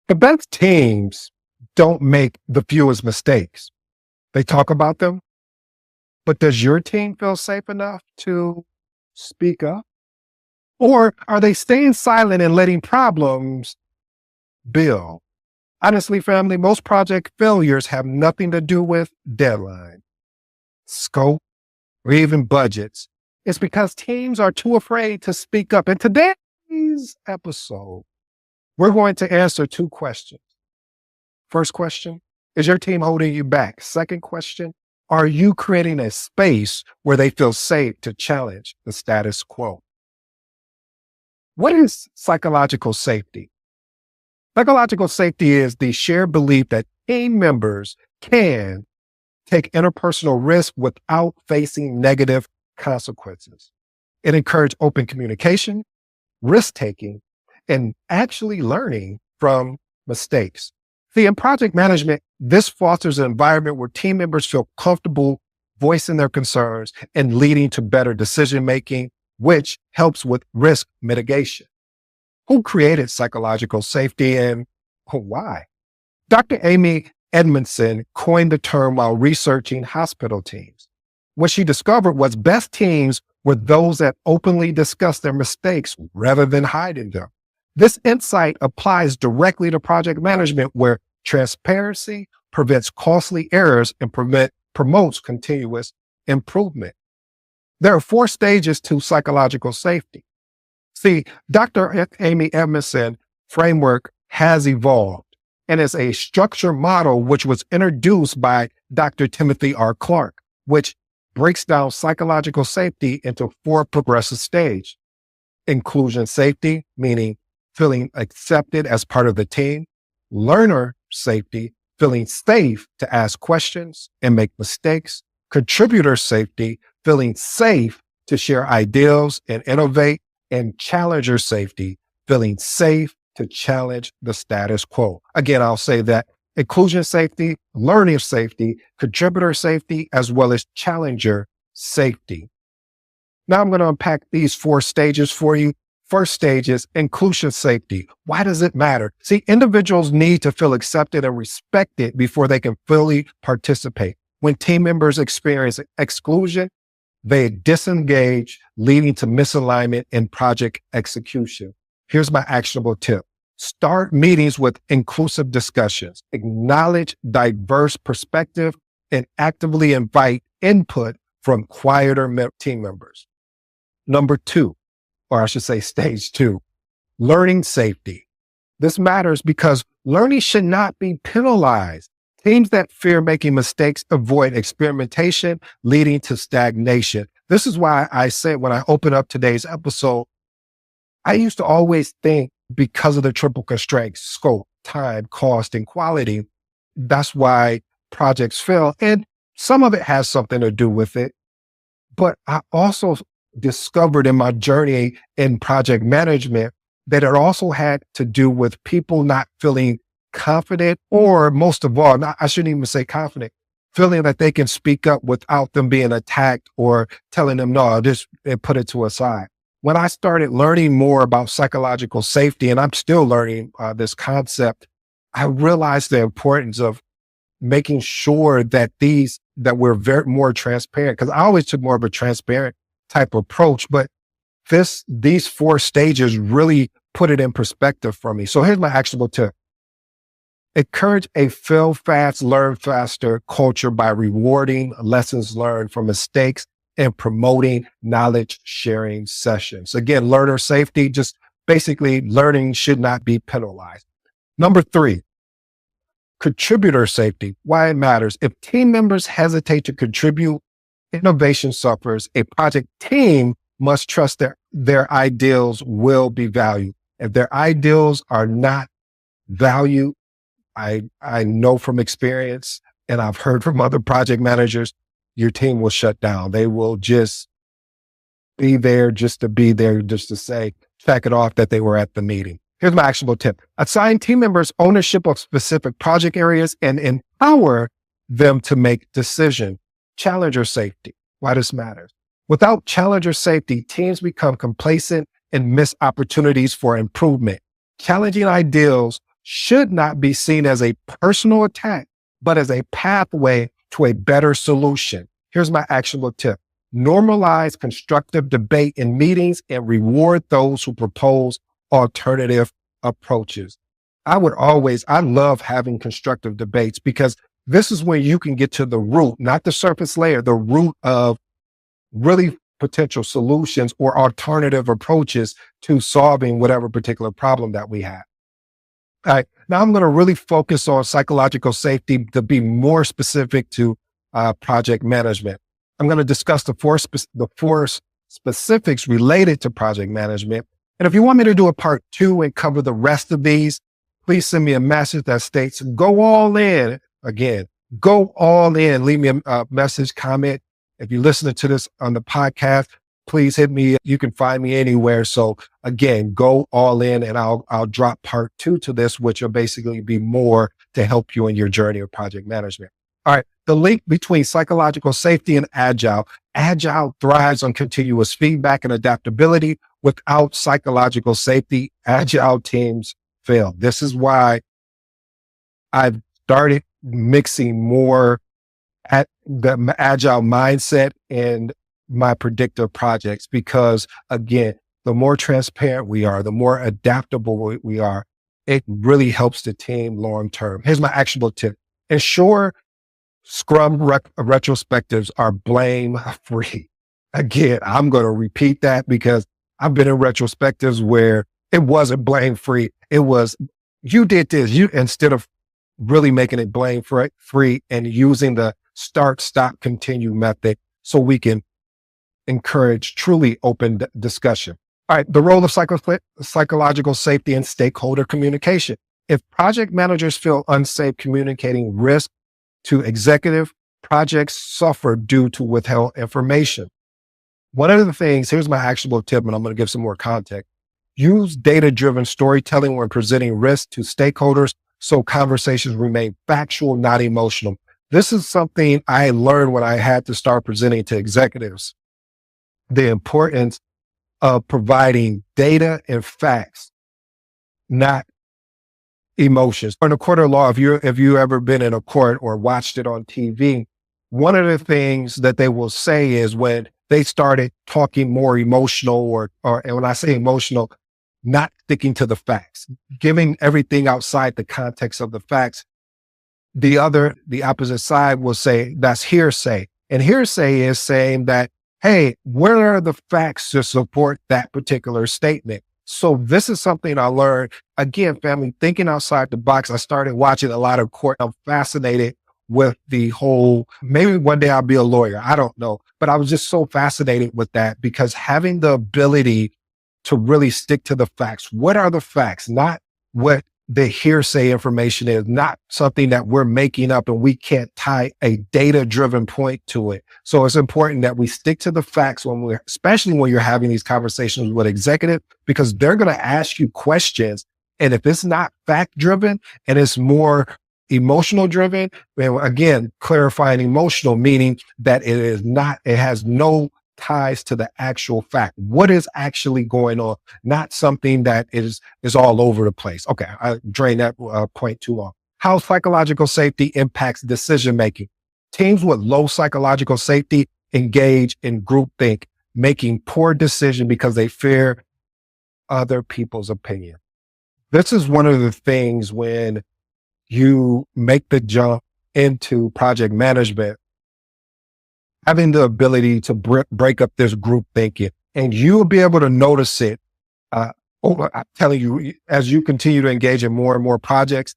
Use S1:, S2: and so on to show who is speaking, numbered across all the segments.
S1: The best teams don't make the fewest mistakes. They talk about them, but does your team feel safe enough to speak up? Or are they staying silent and letting problems build? Honestly, family, most project failures have nothing to do with deadline, scope, or even budgets. It's because teams are too afraid to speak up. In today's episode, we're going to answer two questions. First question, is your team holding you back? Second question, are you creating a space where they feel safe to challenge the status quo? What is psychological safety? Psychological safety is the shared belief that team members can take interpersonal risk without facing negative consequences. It encourages open communication, risk-taking, and actually learning from mistakes. See, in project management, this fosters an environment where team members feel comfortable voicing their concerns and leading to better decision-making, which helps with risk mitigation. Who created psychological safety and why? Dr. Amy Edmondson coined the term while researching hospital teams. What she discovered was best teams were those that openly discuss their mistakes rather than hiding them. This insight applies directly to project management, where transparency prevents costly errors and promotes continuous improvement. There are 4 stages to psychological safety. See, Dr. Amy Edmondson framework has evolved and is a structured model which was introduced by Dr. Timothy R. Clark, which breaks down psychological safety into 4 progressive stages. Inclusion safety, meaning feeling accepted as part of the team. Learner safety, feeling safe to ask questions and make mistakes. Contributor safety, feeling safe to share ideas and innovate. And challenger safety, feeling safe to challenge the status quo. Again, I'll say that inclusion safety, learning safety, contributor safety, as well as challenger safety. Now I'm going to unpack these 4 stages for you. First stage is inclusion safety. Why does it matter? See, individuals need to feel accepted and respected before they can fully participate. When team members experience exclusion, they disengage, leading to misalignment in project execution. Here's my actionable tip. Start meetings with inclusive discussions. Acknowledge diverse perspective and actively invite input from quieter team members. Number 2, or I should say stage 2, learning safety. This matters because learning should not be penalized. Teams that fear making mistakes avoid experimentation, leading to stagnation. This is why I said when I open up today's episode, I used to always think because of the triple constraints, scope, time, cost, and quality, that's why projects fail. And some of it has something to do with it. But I also discovered in my journey in project management that it also had to do with people not feeling confident, or most of all, I shouldn't even say confident, feeling that they can speak up without them being attacked or telling them, no, just put it to a side. When I started learning more about psychological safety, and I'm still learning this concept, I realized the importance of making sure that we're very more transparent, because I always took more of a transparent type approach, but these 4 stages really put it in perspective for me. So here's my actionable tip. Encourage a fail fast, learn faster culture by rewarding lessons learned from mistakes and promoting knowledge sharing sessions. Again, learner safety, just basically learning should not be penalized. Number 3, contributor safety. Why it matters. If team members hesitate to contribute, innovation suffers. A project team must trust their ideals will be valued. If their ideals are not valued, I know from experience, and I've heard from other project managers, your team will shut down. They will just be there just to be there, just to say, check it off that they were at the meeting. Here's my actionable tip. Assign team members ownership of specific project areas and empower them to make decisions. Challenger safety. Why this matters. Without challenger safety, teams become complacent and miss opportunities for improvement. Challenging ideals should not be seen as a personal attack, but as a pathway to a better solution. Here's my actionable tip. Normalize constructive debate in meetings and reward those who propose alternative approaches. I love having constructive debates because this is when you can get to the root, not the surface layer, the root of really potential solutions or alternative approaches to solving whatever particular problem that we have. All right. Now I'm going to really focus on psychological safety to be more specific to project management. I'm going to discuss the four specifics related to project management. And if you want me to do a part 2 and cover the rest of these, please send me a message that states, go all in. Again, go all in. Leave me a message, comment. If you're listening to this on the podcast, please hit me. You can find me anywhere. So again, go all in, and I'll drop part 2 to this, which will basically be more to help you in your journey of project management. All right. The link between psychological safety and Agile. Agile thrives on continuous feedback and adaptability. Without psychological safety, Agile teams fail. This is why I've started mixing more at the Agile mindset in my predictive projects, because again, the more transparent we are, the more adaptable we are, it really helps the team long term. Here's my actionable tip. Ensure Scrum retrospectives are blame free. Again, I'm going to repeat that because I've been in retrospectives where it wasn't blame free. It was, you did this, instead of really making it blame free and using the start, stop, continue method so we can encourage truly open discussion. All right. The role of psychological safety and stakeholder communication. If project managers feel unsafe communicating risk to executive, projects suffer due to withheld information. One of the things, here's my actionable tip, and I'm going to give some more context. Use data-driven storytelling when presenting risk to stakeholders so conversations remain factual, not emotional. This is something I learned when I had to start presenting to executives. The importance of providing data and facts, not emotions. In a court of law, if you ever been in a court or watched it on TV, one of the things that they will say is when they started talking more emotional and when I say emotional, not sticking to the facts, giving everything outside the context of the facts. The opposite side will say that's hearsay. And hearsay is saying that, hey, where are the facts to support that particular statement? So this is something I learned. Again, family, thinking outside the box. I started watching a lot of court. I'm fascinated with the whole, maybe one day I'll be a lawyer. I don't know. But I was just so fascinated with that because having the ability to really stick to the facts. What are the facts? Not what the hearsay information is, not something that we're making up and we can't tie a data-driven point to it. So it's important that we stick to the facts especially when you're having these conversations with executives, because they're going to ask you questions. And if it's not fact-driven and it's more emotional-driven, and again, clarifying emotional, meaning that it has no ties to the actual fact. What is actually going on? Not something that is all over the place. Okay, I drained that point too long. How psychological safety impacts decision-making. Teams with low psychological safety engage in groupthink, making poor decisions because they fear other people's opinion. This is one of the things when you make the jump into project management, having the ability to break up this group thinking, and you will be able to notice it. I'm telling you, as you continue to engage in more and more projects,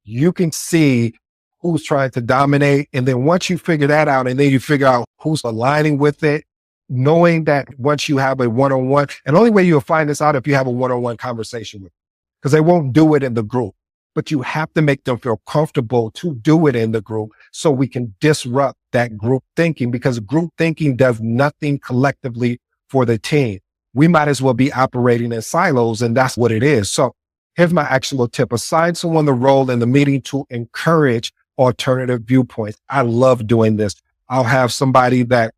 S1: you can see who's trying to dominate. And then once you figure that out, and then you figure out who's aligning with it, knowing that once you have a one-on-one, and the only way you'll find this out if you have a one-on-one conversation with them, because they won't do it in the group. But you have to make them feel comfortable to do it in the group so we can disrupt that group thinking, because group thinking does nothing collectively for the team. We might as well be operating in silos, and that's what it is. So here's my actionable tip. Assign someone the role in the meeting to encourage alternative viewpoints. I love doing this. I'll have somebody that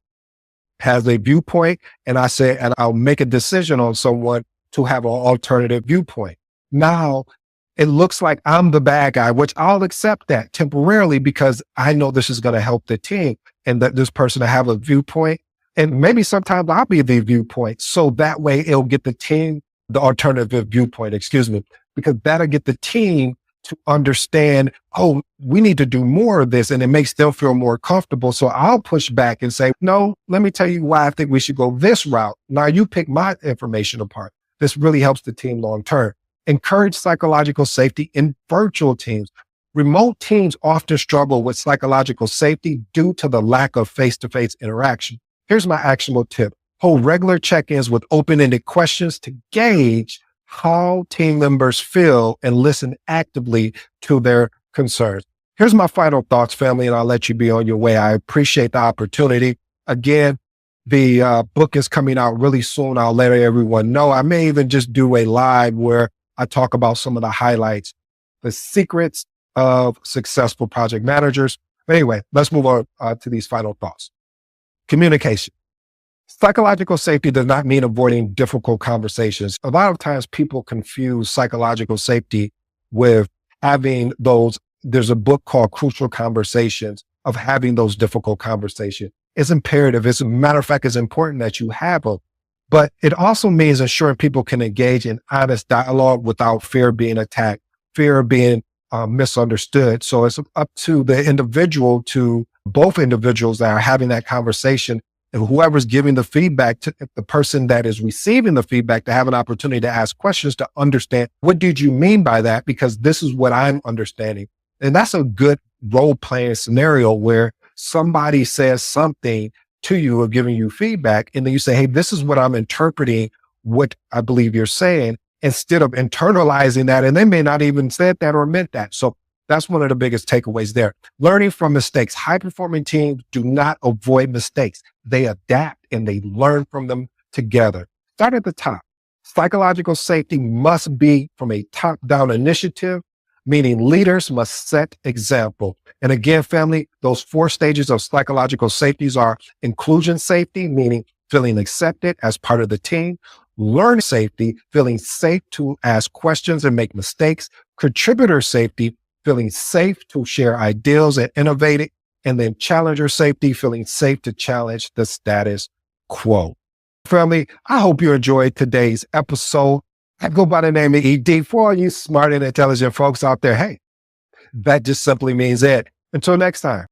S1: has a viewpoint and I'll make a decision on someone to have an alternative viewpoint. Now, it looks like I'm the bad guy, which I'll accept that temporarily because I know this is going to help the team and that this person to have a viewpoint. And maybe sometimes I'll be the viewpoint. So that way it'll get the team the alternative viewpoint, because that'll get the team to understand, oh, we need to do more of this. And it makes them feel more comfortable. So I'll push back and say, no, let me tell you why I think we should go this route. Now you pick my information apart. This really helps the team long term. Encourage psychological safety in virtual teams. Remote teams often struggle with psychological safety due to the lack of face-to-face interaction. Here's my actionable tip. Hold regular check-ins with open-ended questions to gauge how team members feel and listen actively to their concerns. Here's my final thoughts, family, and I'll let you be on your way. I appreciate the opportunity. Again, the book is coming out really soon. I'll let everyone know. I may even just do a live where I talk about some of the highlights, the secrets of successful project managers. But anyway, let's move on to these final thoughts. Communication. Psychological safety does not mean avoiding difficult conversations. A lot of times people confuse psychological safety with having those, there's a book called Crucial Conversations, of having those difficult conversations. It's imperative. As a matter of fact, it's important that you have them. But it also means ensuring people can engage in honest dialogue without fear of being attacked, fear of being misunderstood. So it's up to the individual, to both individuals that are having that conversation, and whoever's giving the feedback, to the person that is receiving the feedback, to have an opportunity to ask questions to understand, what did you mean by that? Because this is what I'm understanding. And that's a good role-playing scenario where somebody says something to you or giving you feedback, and then you say, hey, this is what I'm interpreting, what I believe you're saying, instead of internalizing that. And they may not even said that or meant that. So that's one of the biggest takeaways there. Learning from mistakes. High-performing teams do not avoid mistakes. They adapt and they learn from them together. Start at the top. Psychological safety must be from a top-down initiative, meaning leaders must set example. And again, family, those 4 stages of psychological safeties are inclusion safety, meaning feeling accepted as part of the team. Learn safety, feeling safe to ask questions and make mistakes. Contributor safety, feeling safe to share ideas and innovate. And then challenger safety, feeling safe to challenge the status quo. Family, I hope you enjoyed today's episode. I go by the name of ED. For all you smart and intelligent folks out there, hey, that just simply means it. Until next time.